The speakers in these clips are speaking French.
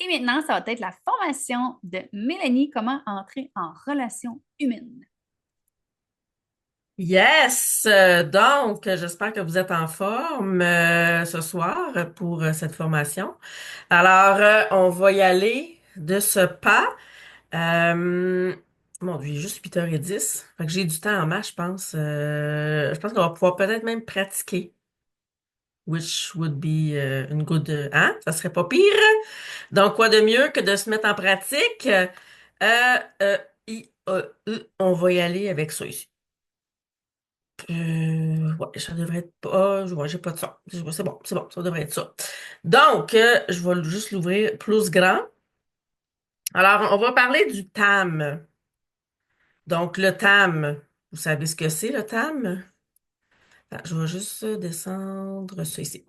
Et maintenant, ça va être la formation de Mélanie, comment entrer en relation humaine. Yes! Donc, j'espère que vous êtes en forme ce soir pour cette formation. Alors, on va y aller de ce pas. Mon Dieu, il est juste 8h10. Fait que j'ai du temps en main, je pense. Je pense qu'on va pouvoir peut-être même pratiquer. Which would be une good... hein? Ça serait pas pire. Donc, quoi de mieux que de se mettre en pratique? Euh, on va y aller avec ça ici. Ouais, ça devrait être pas. Ouais, j'ai pas de son. C'est bon, ça devrait être ça. Donc, je vais juste l'ouvrir plus grand. Alors, on va parler du TAM. Donc, le TAM, vous savez ce que c'est, le TAM? Attends, je vais juste descendre ça ici.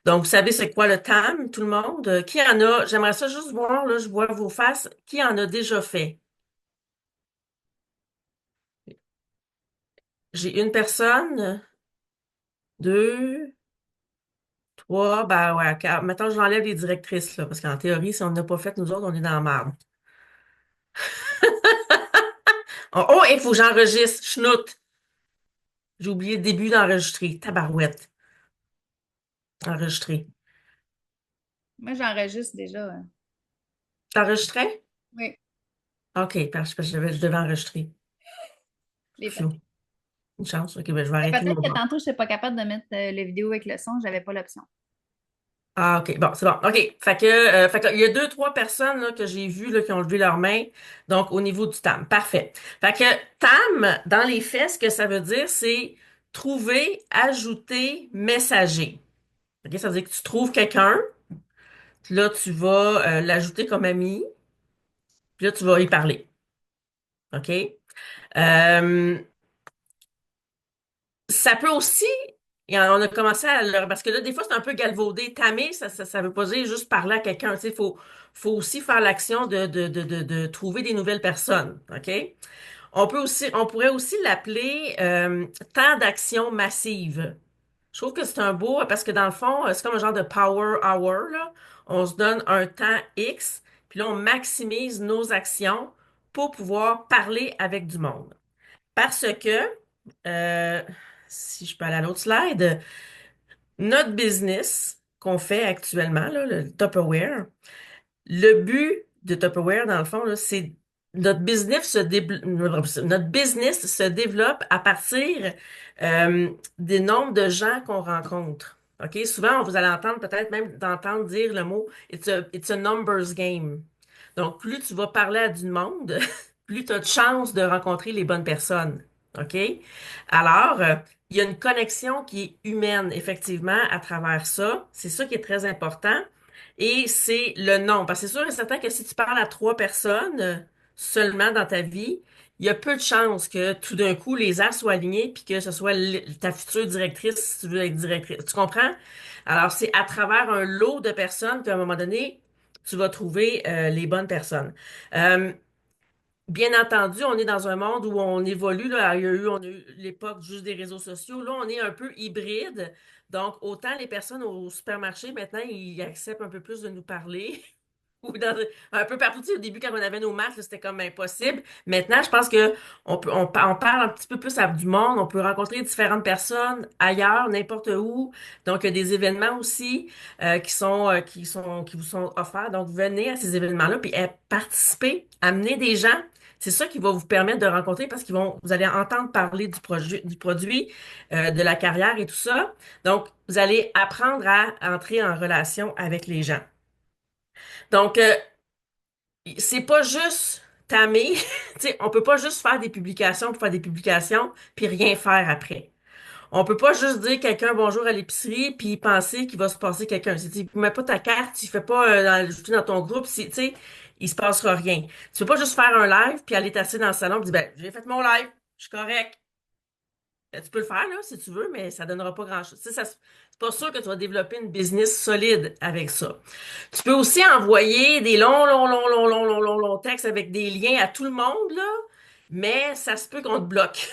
Donc, vous savez c'est quoi le TAM, tout le monde? Qui en a? J'aimerais ça juste voir, là, je vois vos faces. Qui en a déjà fait? J'ai une personne, deux, trois, ben ouais, quatre. Maintenant, j'enlève les directrices, là, parce qu'en théorie, si on n'a pas fait, nous autres, on est dans la marde. Oh, oh, il faut que j'enregistre. Schnout. J'ai oublié le début d'enregistrer. Tabarouette. Enregistrer. Moi, j'enregistre déjà. T'enregistrais? Oui, OK, parce que je devais enregistrer. je l'ai fait. Phew, une chance. OK, ben je vais arrêter Peut-être mon que bord. tantôt, je n'étais pas capable de mettre la vidéo avec le son, j'avais pas l'option. Ah, OK, bon, c'est bon. OK, fait que, il y a deux, trois personnes là, que j'ai vues là, qui ont levé leurs mains, donc au niveau du TAM. Parfait. Fait que TAM, dans les faits, ce que ça veut dire, c'est trouver, ajouter, messager. OK, ça veut dire que tu trouves quelqu'un, là, tu vas l'ajouter comme ami, puis là, tu vas y parler. OK? Euh, Ça peut aussi, on a commencé à parce que là, des fois, c'est un peu galvaudé. Tamer, ça veut pas dire juste parler à quelqu'un. Tu sais, faut aussi faire l'action de trouver des nouvelles personnes. OK? On pourrait aussi l'appeler temps d'action massive. Je trouve que c'est un beau, parce que dans le fond, c'est comme un genre de power hour, là. On se donne un temps X, puis là, on maximise nos actions pour pouvoir parler avec du monde. Parce que, euh, si je peux aller à l'autre slide, notre business qu'on fait actuellement, là, le Tupperware, le but de Tupperware, dans le fond, là, c'est notre business se développe à partir des nombres de gens qu'on rencontre. OK? Souvent, vous allez entendre peut-être même d'entendre dire le mot it's a numbers game. Donc, plus tu vas parler à du monde, plus tu as de chances de rencontrer les bonnes personnes. OK? Alors, il y a une connexion qui est humaine, effectivement, à travers ça. C'est ça qui est très important. Et c'est le nom. Parce que c'est sûr et certain que si tu parles à trois personnes seulement dans ta vie, il y a peu de chances que tout d'un coup les astres soient alignés puis que ce soit ta future directrice si tu veux être directrice. Tu comprends? Alors, c'est à travers un lot de personnes qu'à un moment donné, tu vas trouver les bonnes personnes. Euh, Bien entendu, on est dans un monde où on évolue, là. On a eu l'époque juste des réseaux sociaux. Là, on est un peu hybride. Donc, autant les personnes au supermarché, maintenant, ils acceptent un peu plus de nous parler. Ou un peu partout. Tu sais, au début, quand on avait nos masques, là, c'était comme impossible. Maintenant, je pense que on parle un petit peu plus à du monde. On peut rencontrer différentes personnes ailleurs, n'importe où. Donc, il y a des événements aussi qui vous sont offerts. Donc, venez à ces événements-là, puis participez, amenez des gens. C'est ça qui va vous permettre de rencontrer parce vous allez entendre parler du produit, de la carrière et tout ça. Donc, vous allez apprendre à entrer en relation avec les gens. Donc, c'est pas juste tamer. Tu sais, on peut pas juste faire des publications pour faire des publications puis rien faire après. On peut pas juste dire quelqu'un bonjour à l'épicerie puis penser qu'il va se passer quelqu'un. Si tu mets pas ta carte, tu fais pas l'ajouter dans ton groupe, tu sais, il se passera rien. Tu peux pas juste faire un live puis aller t'asseoir dans le salon et dire ben j'ai fait mon live, je suis correct. Tu peux le faire là si tu veux, mais ça donnera pas grand-chose. Tu sais, c'est pas sûr que tu vas développer une business solide avec ça. Tu peux aussi envoyer des longs textes avec des liens à tout le monde, là, mais ça se peut qu'on te bloque.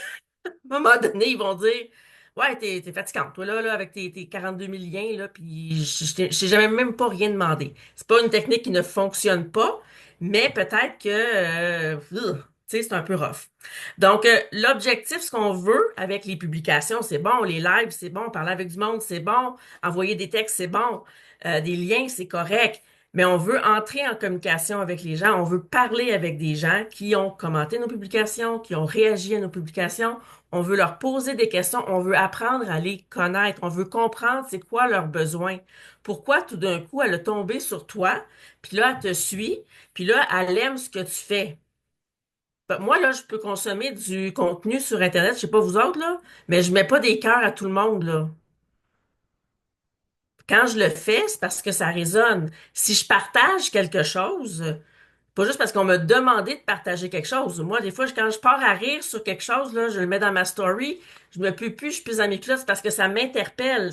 À un moment donné, ils vont dire, Ouais, t'es fatigante, toi, là, avec tes 42 000 liens, là, puis je t'ai jamais même pas rien demandé. C'est pas une technique qui ne fonctionne pas, mais peut-être que, tu sais, c'est un peu rough. Donc, l'objectif, ce qu'on veut avec les publications, c'est bon, les lives, c'est bon, parler avec du monde, c'est bon, envoyer des textes, c'est bon, des liens, c'est correct, mais on veut entrer en communication avec les gens, on veut parler avec des gens qui ont commenté nos publications, qui ont réagi à nos publications. On veut leur poser des questions, on veut apprendre à les connaître, on veut comprendre c'est quoi leurs besoins. Pourquoi tout d'un coup elle est tombée sur toi, puis là elle te suit, puis là elle aime ce que tu fais. Moi là, je peux consommer du contenu sur Internet, je sais pas vous autres là, mais je mets pas des cœurs à tout le monde là. Quand je le fais, c'est parce que ça résonne. Si je partage quelque chose, pas juste parce qu'on m'a demandé de partager quelque chose. Moi, des fois, quand je pars à rire sur quelque chose, là, je le mets dans ma story, je me peux plus, je suis plus dans mes classes parce que ça m'interpelle.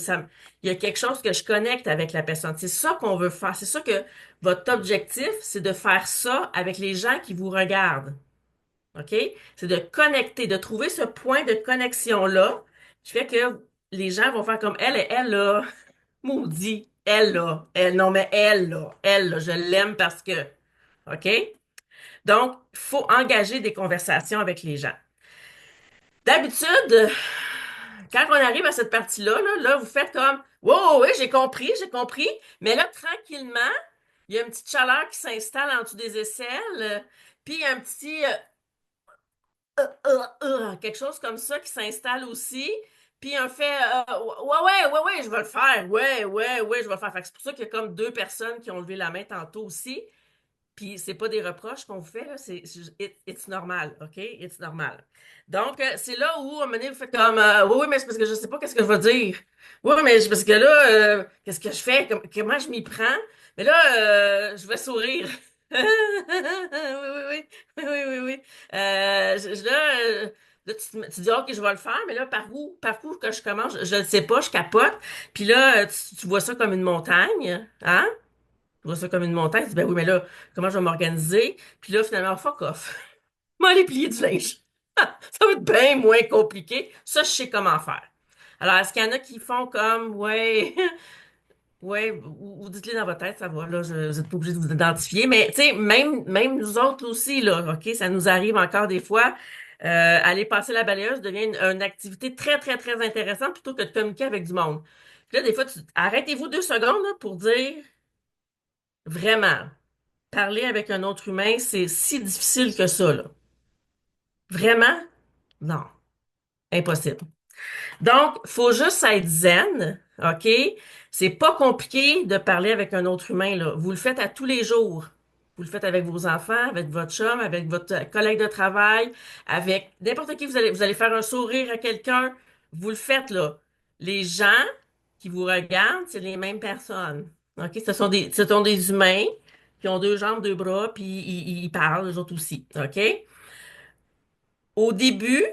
Il y a quelque chose que je connecte avec la personne. C'est ça qu'on veut faire. C'est ça que votre objectif, c'est de faire ça avec les gens qui vous regardent. OK? C'est de connecter, de trouver ce point de connexion-là qui fait que les gens vont faire comme elle et elle, là, maudit, elle, là, elle, non, mais elle, là, je l'aime parce que. OK? Donc, il faut engager des conversations avec les gens. D'habitude, quand on arrive à cette partie-là, vous faites comme, wow, oui, j'ai compris. Mais là, tranquillement, il y a une petite chaleur qui s'installe en dessous des aisselles, puis il y a un petit quelque chose comme ça qui s'installe aussi. Puis on fait, ouais, je vais le faire. Ouais, je vais le faire. Fait que c'est pour ça qu'il y a comme deux personnes qui ont levé la main tantôt aussi. Puis c'est pas des reproches qu'on vous fait, là, it's normal, OK? It's normal. Donc, c'est là où, à un moment donné, vous faites comme, oui, mais c'est parce que je sais pas qu'est-ce que je vais dire. Oui, mais c'est parce que là, qu'est-ce que je fais? Comment je m'y prends? Mais là, je vais sourire. Oui. Là, tu dis, OK, je vais le faire, mais là, par où que je commence? Je ne sais pas, je capote. Puis là, tu vois ça comme une montagne, hein? Tu vois ça comme une montagne, tu dis, ben oui, mais là, comment je vais m'organiser? Puis là, finalement, fuck off. Moi, aller plier du linge. Ça va être bien moins compliqué. Ça, je sais comment faire. Alors, est-ce qu'il y en a qui font comme, ouais, ouais, ou dites-le dans votre tête, ça va, là, vous n'êtes pas obligé de vous identifier. Mais, tu sais, même nous autres aussi, là, OK, ça nous arrive encore des fois. Aller passer la balayeuse devient une activité très, très, très intéressante plutôt que de communiquer avec du monde. Puis là, des fois, arrêtez-vous 2 secondes, là, pour dire, vraiment. Parler avec un autre humain, c'est si difficile que ça, là. Vraiment? Non, impossible. Donc, faut juste être zen, OK? C'est pas compliqué de parler avec un autre humain, là. Vous le faites à tous les jours. Vous le faites avec vos enfants, avec votre chum, avec votre collègue de travail, avec n'importe qui. Vous allez faire un sourire à quelqu'un. Vous le faites, là. Les gens qui vous regardent, c'est les mêmes personnes. OK? Ce sont des humains qui ont 2 jambes, 2 bras, puis ils parlent, les autres aussi. OK? Au début,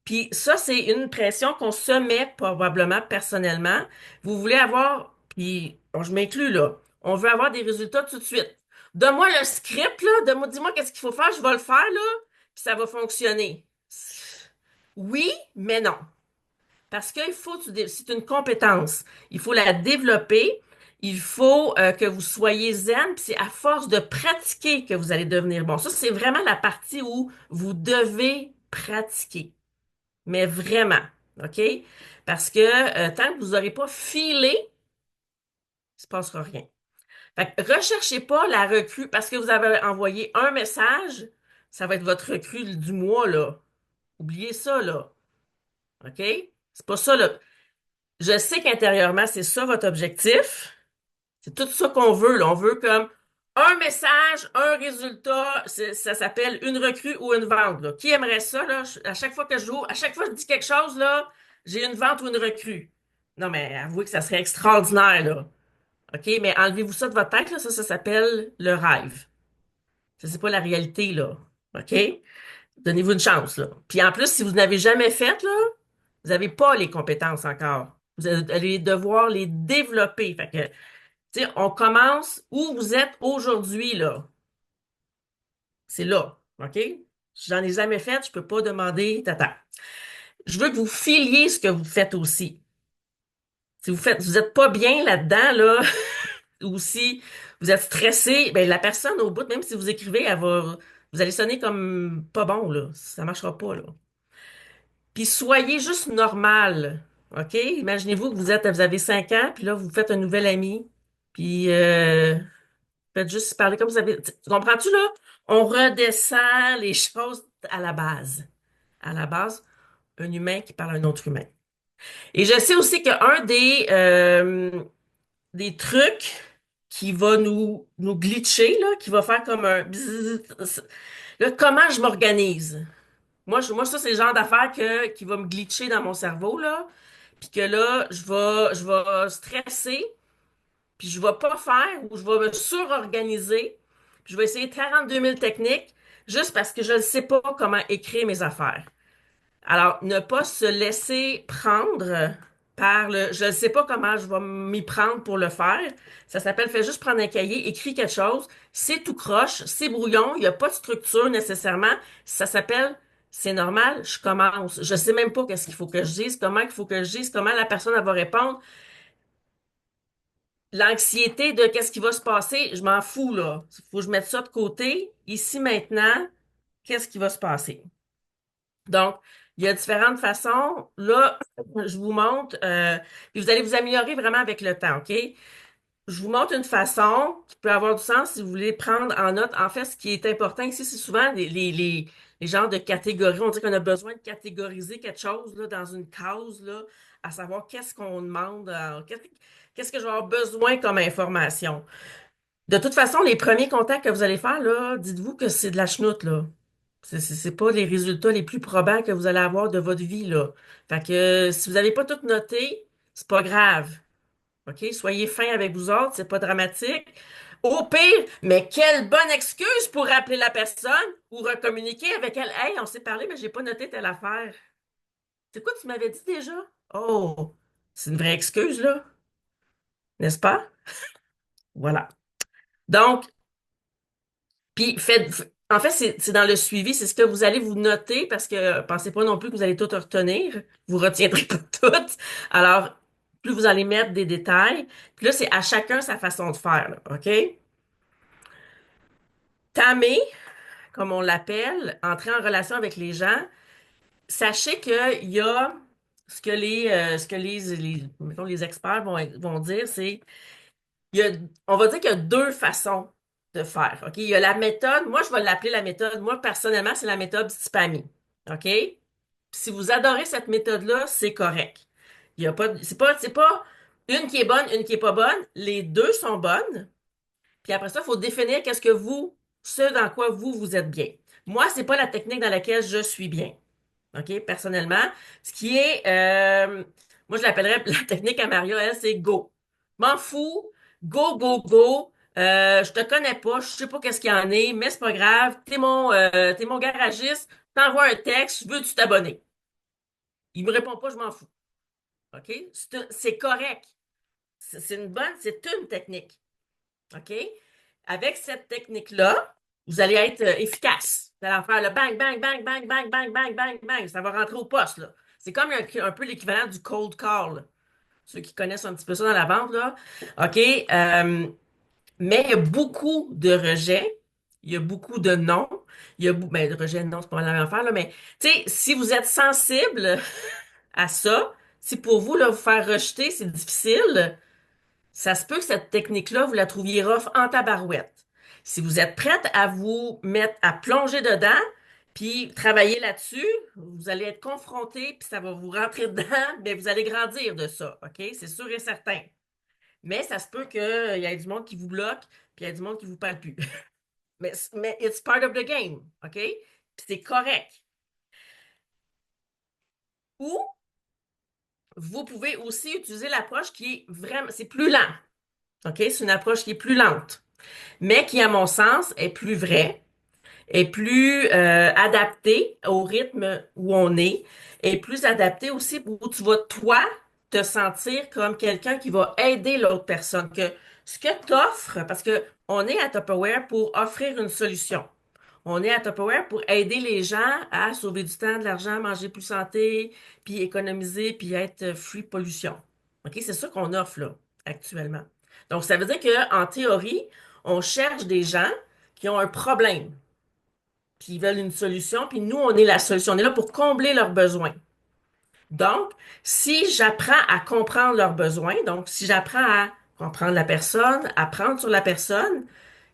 puis ça, c'est une pression qu'on se met probablement personnellement. Vous voulez avoir, puis bon, je m'inclus là, on veut avoir des résultats tout de suite. Donne-moi le script, là, dis-moi qu'est-ce qu'il faut faire, je vais le faire, là, puis ça va fonctionner. Oui, mais non. Parce qu'il faut, c'est une compétence. Il faut la développer. Il faut que vous soyez zen, puis c'est à force de pratiquer que vous allez devenir bon. Ça, c'est vraiment la partie où vous devez pratiquer. Mais vraiment, OK? Parce que tant que vous n'aurez pas filé, il ne se passera rien. Fait que recherchez pas la recrue parce que vous avez envoyé un message, ça va être votre recrue du mois, là. Oubliez ça, là. OK? C'est pas ça, là. Je sais qu'intérieurement, c'est ça votre objectif. C'est tout ça qu'on veut, là. On veut comme un message, un résultat. Ça s'appelle une recrue ou une vente, là. Qui aimerait ça, là? À chaque fois que je joue, à chaque fois que je dis quelque chose, là, j'ai une vente ou une recrue. Non, mais avouez que ça serait extraordinaire, là. OK? Mais enlevez-vous ça de votre tête, là. Ça s'appelle le rêve. Ça, c'est pas la réalité, là. OK? Donnez-vous une chance, là. Puis en plus, si vous n'avez jamais fait, là, vous n'avez pas les compétences encore. Vous allez devoir les développer. Fait que, tu sais, on commence où vous êtes aujourd'hui, là. C'est là, OK? J'en ai jamais fait, je peux pas demander, tata. je veux que vous filiez ce que vous faites aussi. Si vous êtes pas bien là-dedans, là, ou si vous êtes stressé, ben la personne au bout, même si vous écrivez, vous allez sonner comme pas bon, là. Ça marchera pas, là. Puis soyez juste normal, OK? Imaginez-vous que vous avez 5 ans, puis là, vous faites un nouvel ami, puis faites juste parler comme vous avez... Tu comprends-tu, là? On redescend les choses à la base. À la base, un humain qui parle à un autre humain. Et je sais aussi qu'un des trucs qui va nous glitcher, là, qui va faire comme un bzzz, là, comment je m'organise? Moi, ça, c'est le genre d'affaire qui va me glitcher dans mon cerveau, là. Puis que là, je vais stresser, puis je vais pas faire, ou je vais me surorganiser, puis je vais essayer 42 000 techniques, juste parce que je ne sais pas comment écrire mes affaires. Alors, ne pas se laisser prendre par je ne sais pas comment je vais m'y prendre pour le faire. Ça s'appelle fais juste prendre un cahier, écris quelque chose. C'est tout croche, c'est brouillon, il n'y a pas de structure nécessairement. Ça s'appelle c'est normal, je commence. Je sais même pas qu'est-ce qu'il faut que je dise, comment il faut que je dise, comment la personne elle va répondre. L'anxiété de qu'est-ce qui va se passer, je m'en fous là. Il faut que je mette ça de côté. Ici maintenant, qu'est-ce qui va se passer? Donc, il y a différentes façons. Là, je vous montre, puis vous allez vous améliorer vraiment avec le temps, OK? Je vous montre une façon qui peut avoir du sens si vous voulez prendre en note. En fait, ce qui est important ici, c'est souvent les genres de catégories. On dit qu'on a besoin de catégoriser quelque chose là, dans une case, là, à savoir qu'est-ce qu'on demande, qu'est-ce que je vais avoir besoin comme information. De toute façon, les premiers contacts que vous allez faire, là, dites-vous que c'est de la chenoute, là. C'est pas les résultats les plus probants que vous allez avoir de votre vie, là. Fait que si vous n'avez pas tout noté, c'est pas grave. OK? Soyez fin avec vous autres, c'est pas dramatique. Au pire, mais quelle bonne excuse pour rappeler la personne ou recommuniquer avec elle. Hey, on s'est parlé, mais j'ai pas noté telle affaire. C'est quoi tu m'avais dit déjà? Oh, c'est une vraie excuse, là, n'est-ce pas? Voilà. Donc, puis en fait, c'est dans le suivi, c'est ce que vous allez vous noter parce que pensez pas non plus que vous allez tout retenir. Vous retiendrez pas tout. Alors, plus vous allez mettre des détails, puis là, c'est à chacun sa façon de faire, là, OK? Tamer, comme on l'appelle, entrer en relation avec les gens, sachez qu'il y a mettons, les experts vont dire, c'est il y a, on va dire qu'il y a deux façons de faire. OK? Il y a la méthode, moi je vais l'appeler la méthode, moi personnellement, c'est la méthode Stipami. OK? Si vous adorez cette méthode-là, c'est correct. Il y a pas, c'est pas une qui est bonne, une qui est pas bonne. Les deux sont bonnes. Puis après ça, il faut définir ce dans quoi vous êtes bien. Moi, c'est pas la technique dans laquelle je suis bien. OK? Personnellement. Ce qui est, moi, je l'appellerais la technique à Mario, elle, c'est go. M'en fous. Go, go, go. Je te connais pas. Je sais pas qu'est-ce qu'il y en est, mais c'est pas grave. T'es mon garagiste. T'envoies un texte. Veux-tu t'abonner? Il me répond pas, je m'en fous. OK? C'est correct. C'est une technique. OK? Avec cette technique-là, vous allez être efficace. Vous allez en faire le bang, bang, bang, bang, bang, bang, bang, bang, bang. Ça va rentrer au poste, là. C'est comme un peu l'équivalent du cold call, là. Ceux qui connaissent un petit peu ça dans la vente, là. OK? Mais il y a beaucoup de rejets. Il y a beaucoup de non. Ben, de rejets, non, c'est pas la même affaire, là. Mais, tu sais, si vous êtes sensible à ça, si pour vous, là, vous faire rejeter, c'est difficile, ça se peut que cette technique-là, vous la trouviez rough en tabarouette. Si vous êtes prête à vous mettre à plonger dedans, puis travailler là-dessus, vous allez être confronté, puis ça va vous rentrer dedans, mais vous allez grandir de ça, OK? C'est sûr et certain. Mais ça se peut qu'il y ait du monde qui vous bloque, puis il y a du monde qui vous parle plus. Mais it's part of the game, OK? Puis c'est correct. Ou vous pouvez aussi utiliser l'approche qui est vraiment, c'est plus lent, OK? C'est une approche qui est plus lente, mais qui, à mon sens, est plus vraie, est plus adaptée au rythme où on est plus adaptée aussi où tu vas, toi, te sentir comme quelqu'un qui va aider l'autre personne. Que ce que tu offres, parce que on est à Tupperware pour offrir une solution. On est à Tupperware pour aider les gens à sauver du temps, de l'argent, manger plus santé, puis économiser, puis être free pollution. OK? C'est ça qu'on offre là, actuellement. Donc, ça veut dire qu'en théorie, on cherche des gens qui ont un problème, puis ils veulent une solution, puis nous, on est la solution. On est là pour combler leurs besoins. Donc, si j'apprends à comprendre leurs besoins, donc si j'apprends à comprendre la personne, apprendre sur la personne,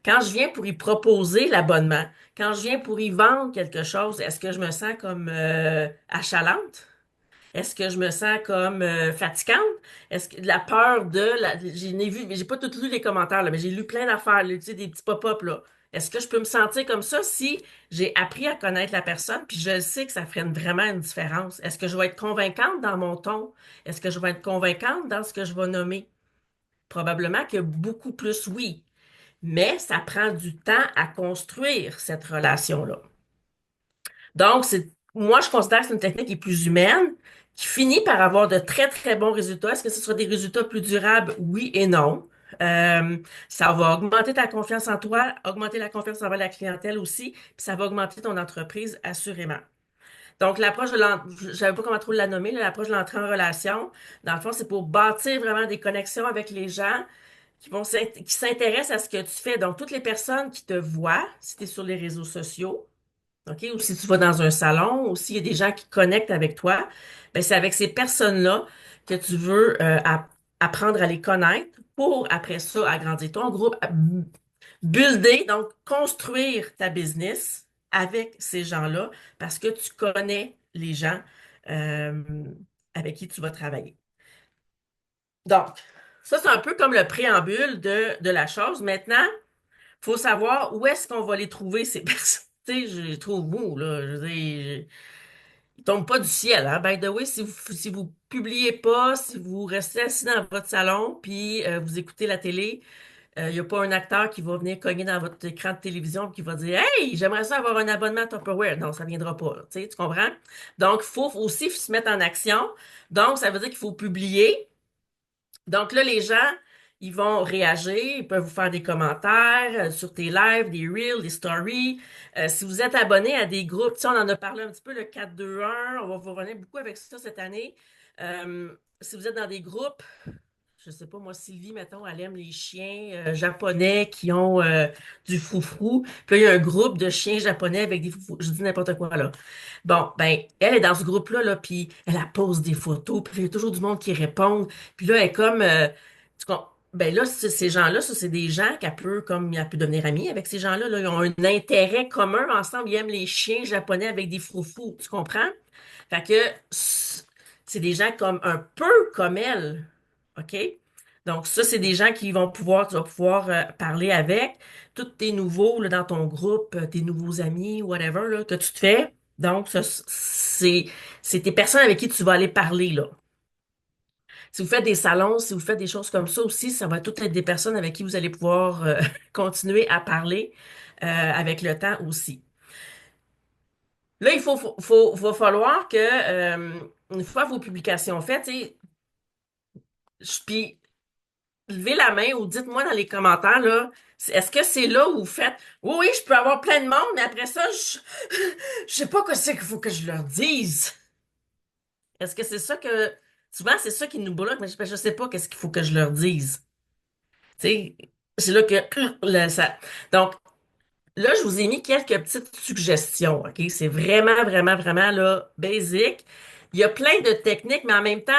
quand je viens pour y proposer l'abonnement, quand je viens pour y vendre quelque chose, est-ce que je me sens comme achalante? Est-ce que je me sens comme fatigante? Est-ce que la peur de la, j'ai vu, mais j'ai pas tout lu les commentaires là, mais j'ai lu plein d'affaires, là, tu sais, des petits pop-up là. Est-ce que je peux me sentir comme ça si j'ai appris à connaître la personne, puis je sais que ça ferait vraiment une différence? Est-ce que je vais être convaincante dans mon ton? Est-ce que je vais être convaincante dans ce que je vais nommer? Probablement que beaucoup plus oui, mais ça prend du temps à construire cette relation-là. Donc, moi, je considère que c'est une technique qui est plus humaine, qui finit par avoir de très, très bons résultats. Est-ce que ce sera des résultats plus durables? Oui et non. Euh, Ça va augmenter ta confiance en toi, augmenter la confiance envers la clientèle aussi, puis ça va augmenter ton entreprise assurément. Donc, je savais pas comment trop la nommer, là, l'approche de l'entrée en relation. Dans le fond, c'est pour bâtir vraiment des connexions avec les gens qui s'intéressent à ce que tu fais. Donc, toutes les personnes qui te voient, si tu es sur les réseaux sociaux, OK? Ou si tu vas dans un salon, ou s'il y a des gens qui connectent avec toi, ben c'est avec ces personnes-là que tu veux apprendre à les connaître pour après ça agrandir ton groupe, builder, donc construire ta business avec ces gens-là parce que tu connais les gens euh, avec qui tu vas travailler. Donc, ça, c'est un peu comme le préambule de la chose. Maintenant, faut savoir où est-ce qu'on va les trouver, ces personnes. Tu sais, je les trouve où, là? Je veux dire, ils tombent pas du ciel, hein? By the way, si vous publiez pas, si vous restez assis dans votre salon, puis vous écoutez la télé, il n'y a pas un acteur qui va venir cogner dans votre écran de télévision et qui va dire Hey, j'aimerais ça avoir un abonnement à Tupperware. Non, ça ne viendra pas, là. Tu sais, tu comprends? Donc, il faut aussi se mettre en action. Donc, ça veut dire qu'il faut publier. Donc là, les gens, ils vont réagir, ils peuvent vous faire des commentaires sur tes lives, des reels, des stories. Si vous êtes abonné à des groupes, tu sais, on en a parlé un petit peu, le 4-2-1, on va vous revenir beaucoup avec ça cette année. Si vous êtes dans des groupes, je sais pas, moi, Sylvie, mettons, elle aime les chiens japonais qui ont du froufrou. Puis là, il y a un groupe de chiens japonais avec des froufrous. Je dis n'importe quoi, là. Bon, ben, elle est dans ce groupe-là, là, puis elle pose des photos, puis il y a toujours du monde qui répond. Puis là, elle est comme... ben là, ces gens-là, ça, c'est des gens elle peut devenir amie avec ces gens-là, là. Ils ont un intérêt commun ensemble. Ils aiment les chiens japonais avec des froufrous. Tu comprends? Fait que c'est des gens comme un peu comme elle. OK? Donc, ça, c'est des gens tu vas pouvoir parler avec. Tous tes nouveaux là, dans ton groupe, tes nouveaux amis, whatever, là, que tu te fais. Donc, c'est tes personnes avec qui tu vas aller parler, là. Si vous faites des salons, si vous faites des choses comme ça aussi, ça va toutes être des personnes avec qui vous allez pouvoir continuer à parler avec le temps aussi. Là, va falloir que, une fois vos publications faites, tu sais, puis levez la main ou dites-moi dans les commentaires, là, est-ce que c'est là où vous faites, oui, oui, je peux avoir plein de monde, mais après ça, je sais pas quoi c'est qu'il faut que je leur dise. Est-ce que c'est ça que, souvent, c'est ça qui nous bloque, mais je sais pas qu'est-ce qu'il faut que je leur dise. Tu sais, c'est là que, donc, là, je vous ai mis quelques petites suggestions, OK? C'est vraiment, vraiment, vraiment, là, basic. Il y a plein de techniques, mais en même temps,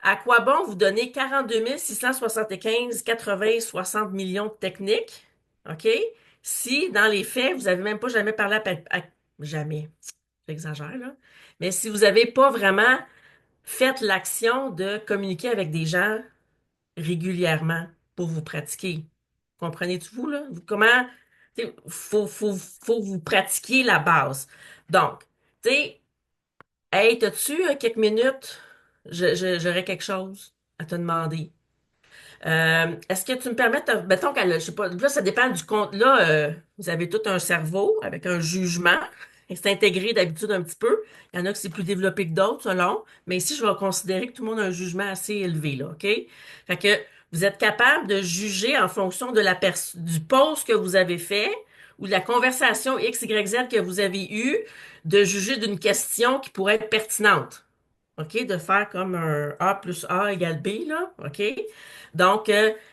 à quoi bon vous donner 42 675, 80, 60 millions de techniques, OK? Si, dans les faits, vous avez même pas jamais parlé jamais, j'exagère, là. Mais si vous avez pas vraiment fait l'action de communiquer avec des gens régulièrement pour vous pratiquer. Comprenez-vous, là? Comment, tu sais, faut que vous pratiquiez la base. Donc, tu sais, hey, t'as-tu quelques minutes? J'aurais quelque chose à te demander. Est-ce que tu me permets de, mettons qu'elle, je sais pas, là, ça dépend du compte. Là, vous avez tout un cerveau avec un jugement. Et c'est intégré d'habitude un petit peu. Il y en a que c'est plus développé que d'autres, selon. Mais ici, je vais considérer que tout le monde a un jugement assez élevé, là, OK? Fait que vous êtes capable de juger en fonction de du post que vous avez fait ou de la conversation X, Y, Z que vous avez eue, de juger d'une question qui pourrait être pertinente. OK? De faire comme un A plus A égale B, là. OK? Donc,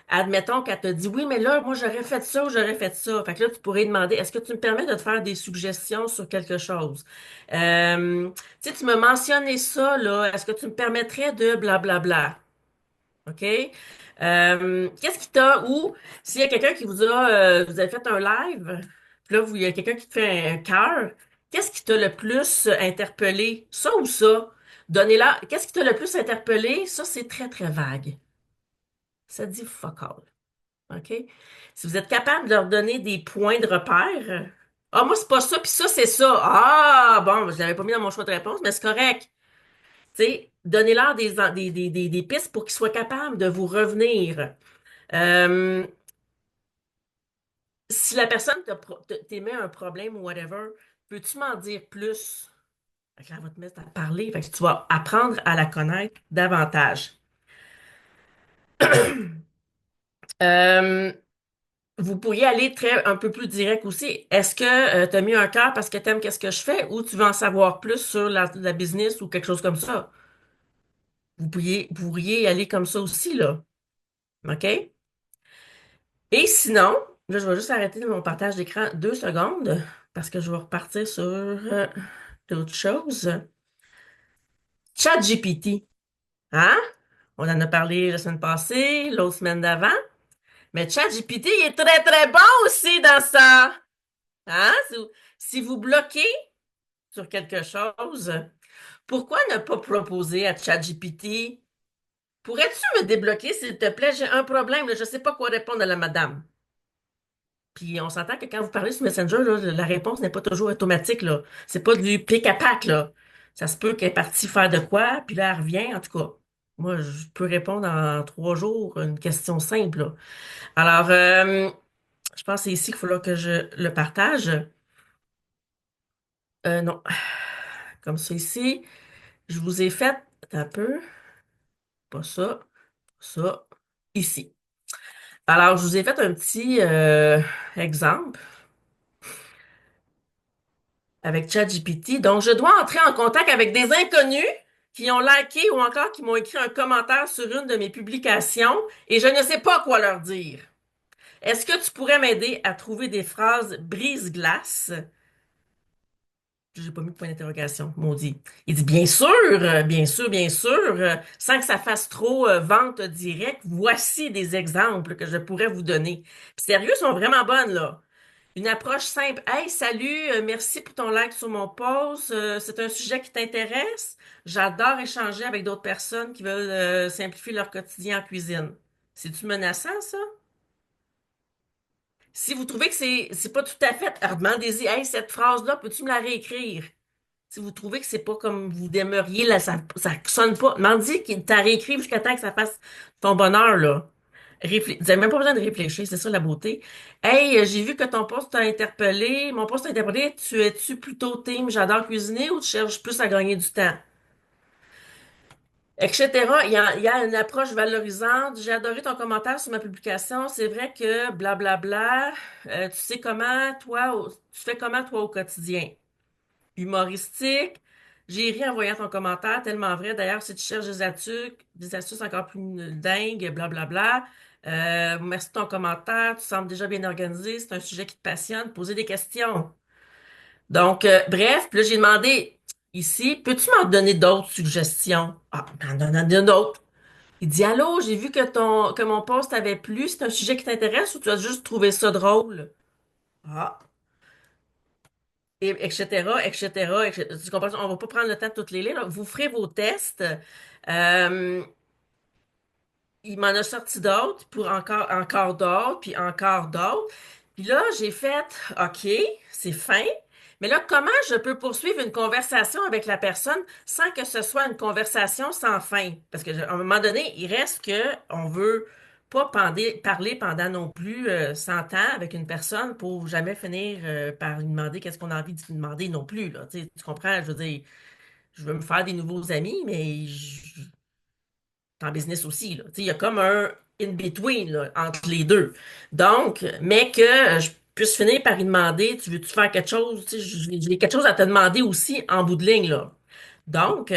admettons qu'elle te dit, oui, mais là, moi, j'aurais fait ça ou j'aurais fait ça. Fait que là, tu pourrais demander, est-ce que tu me permets de te faire des suggestions sur quelque chose? Tu sais, tu m'as mentionné ça, là. Est-ce que tu me permettrais de blablabla? OK? Qu'est-ce qui t'a, ou s'il y a quelqu'un qui vous a, vous avez fait un live, puis là, il y a quelqu'un qui te fait un cœur, qu'est-ce qui t'a le plus interpellé? Ça ou ça? Donnez-la. Qu'est-ce qui t'a le plus interpellé? Ça, c'est très, très vague. Ça dit fuck all. OK? Si vous êtes capable de leur donner des points de repère, ah, moi, c'est pas ça, puis ça, c'est ça. Ah, bon, je l'avais pas mis dans mon choix de réponse, mais c'est correct. Tu sais, donnez-leur des pistes pour qu'ils soient capables de vous revenir. Euh, Si la personne t'émet un problème ou whatever, peux-tu m'en dire plus? Fait que là, elle va te mettre à parler. Fait que tu vas apprendre à la connaître davantage. Euh, Vous pourriez aller un peu plus direct aussi. Est-ce que tu as mis un cœur parce que tu aimes qu'est-ce que je fais ou tu veux en savoir plus sur la business ou quelque chose comme ça? Vous pourriez y aller comme ça aussi, là. OK? Et sinon, là, je vais juste arrêter mon partage d'écran 2 secondes parce que je vais repartir sur d'autres choses. ChatGPT, hein? On en a parlé la semaine passée, l'autre semaine d'avant. Mais ChatGPT il est très, très bon aussi dans ça. Hein? Si vous bloquez sur quelque chose, pourquoi ne pas proposer à ChatGPT? Pourrais-tu me débloquer, s'il te plaît? J'ai un problème, là, je ne sais pas quoi répondre à la madame. Puis on s'entend que quand vous parlez sur Messenger, là, la réponse n'est pas toujours automatique, là. C'est pas du pic à pac, là. Ça se peut qu'elle est partie faire de quoi, puis là, elle revient. En tout cas, moi, je peux répondre en 3 jours une question simple, là. Alors, je pense que c'est ici qu'il faudra que je le partage. Non. Comme ça ici, je vous ai fait un peu, pas ça, ça, ici. Alors, je vous ai fait un petit exemple avec ChatGPT. Donc, je dois entrer en contact avec des inconnus qui ont liké ou encore qui m'ont écrit un commentaire sur une de mes publications et je ne sais pas quoi leur dire. Est-ce que tu pourrais m'aider à trouver des phrases brise-glace? J'ai pas mis de point d'interrogation, maudit. Il dit bien sûr, bien sûr, bien sûr, sans que ça fasse trop vente directe, voici des exemples que je pourrais vous donner. Puis sérieux, ils sont vraiment bonnes, là. Une approche simple. Hey, salut, merci pour ton like sur mon post. C'est un sujet qui t'intéresse? J'adore échanger avec d'autres personnes qui veulent simplifier leur quotidien en cuisine. C'est-tu menaçant, ça? Si vous trouvez que c'est pas tout à fait, alors demandez-y, hey, cette phrase-là, peux-tu me la réécrire? Si vous trouvez que c'est pas comme vous aimeriez, là, ça sonne pas, demandez qu'il t'a réécrit jusqu'à temps que ça fasse ton bonheur, là. Vous avez même pas besoin de réfléchir, c'est ça la beauté. Hey, j'ai vu que ton poste t'a interpellé. Mon poste t'a interpellé. Tu es-tu plutôt team j'adore cuisiner ou tu cherches plus à gagner du temps? Etc. Il y a une approche valorisante. J'ai adoré ton commentaire sur ma publication. C'est vrai que blablabla. Tu sais comment, toi, tu fais comment, toi, au quotidien? Humoristique. J'ai ri en voyant ton commentaire, tellement vrai. D'ailleurs, si tu cherches des astuces encore plus dingues, blablabla. Merci de ton commentaire. Tu sembles déjà bien organisé. C'est un sujet qui te passionne. Poser des questions. Donc, bref, puis là, j'ai demandé ici, peux-tu m'en donner d'autres suggestions? Ah, m'en donne d'autres. Il dit, allô, j'ai vu que mon post avait plu. C'est un sujet qui t'intéresse ou tu as juste trouvé ça drôle? Ah. Et etc., etc., etc. Tu comprends? On va pas prendre le temps de toutes les lire, là. Vous ferez vos tests. Euh, il m'en a sorti d'autres pour encore d'autres, puis encore d'autres. Puis là, j'ai fait, OK, c'est fin. Mais là, comment je peux poursuivre une conversation avec la personne sans que ce soit une conversation sans fin? Parce que, à un moment donné, il reste que on veut pas parler pendant non plus 100 ans avec une personne pour jamais finir par lui demander qu'est-ce qu'on a envie de lui demander non plus, là. Tu comprends? Je veux dire, je veux me faire des nouveaux amis, mais en business aussi, là. Tu sais, il y a comme un in-between là, entre les deux. Donc, mais que puisse finir par y demander, tu veux-tu faire quelque chose? Tu sais, j'ai quelque chose à te demander aussi en bout de ligne, là. Donc,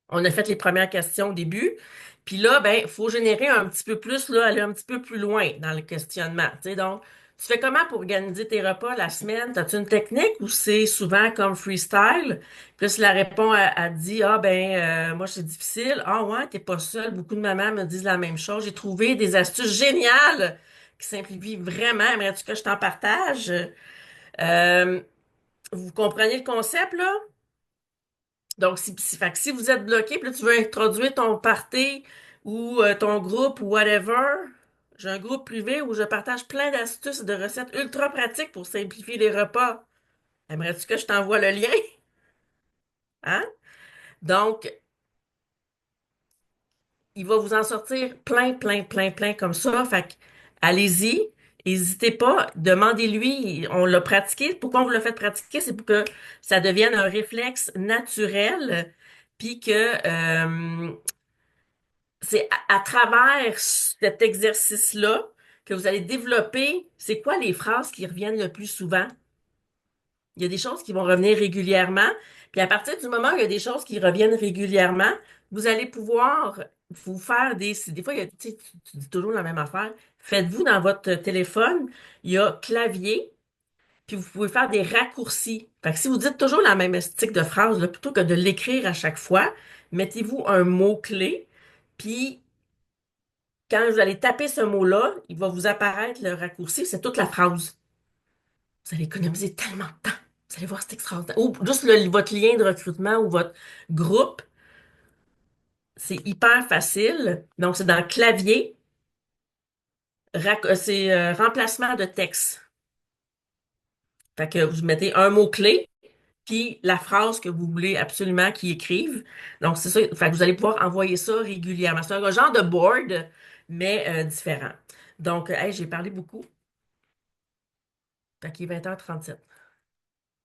on a fait les premières questions au début. Puis là, ben, il faut générer un petit peu plus, là, aller un petit peu plus loin dans le questionnement. Tu sais, donc, tu fais comment pour organiser tes repas la semaine? As-tu une technique ou c'est souvent comme freestyle? Puis là, si la réponse, elle dit, ah ben, moi, c'est difficile. Ah ouais, t'es pas seule. Beaucoup de mamans me disent la même chose. J'ai trouvé des astuces géniales qui simplifient vraiment. Aimerais-tu que je t'en partage? Euh, Vous comprenez le concept, là? Donc, fait que si vous êtes bloqué, puis là, tu veux introduire ton party ou ton groupe ou whatever, j'ai un groupe privé où je partage plein d'astuces et de recettes ultra pratiques pour simplifier les repas. Aimerais-tu que je t'envoie le lien? Hein? Donc, il va vous en sortir plein, plein, plein, plein comme ça. Fait que, allez-y. N'hésitez pas, demandez-lui. On l'a pratiqué. Pourquoi on vous l'a fait pratiquer? C'est pour que ça devienne un réflexe naturel, puis que c'est à travers cet exercice-là que vous allez développer, c'est quoi les phrases qui reviennent le plus souvent? Il y a des choses qui vont revenir régulièrement. Puis à partir du moment où il y a des choses qui reviennent régulièrement, vous allez pouvoir vous faire des fois, tu sais, tu dis toujours la même affaire. Faites-vous dans votre téléphone, il y a clavier, puis vous pouvez faire des raccourcis. Fait que si vous dites toujours la même style de phrase, là, plutôt que de l'écrire à chaque fois, mettez-vous un mot-clé, puis quand vous allez taper ce mot-là, il va vous apparaître le raccourci, c'est toute la phrase. Vous allez économiser tellement de temps. Vous allez voir, c'est extraordinaire. Ou juste votre lien de recrutement ou votre groupe, c'est hyper facile. Donc, c'est dans clavier, c'est remplacement de texte. Fait que vous mettez un mot-clé, puis la phrase que vous voulez absolument qu'ils écrivent. Donc, c'est ça. Fait que vous allez pouvoir envoyer ça régulièrement. C'est un genre de board, mais différent. Donc, hey, j'ai parlé beaucoup. Fait qu'il est 20h37.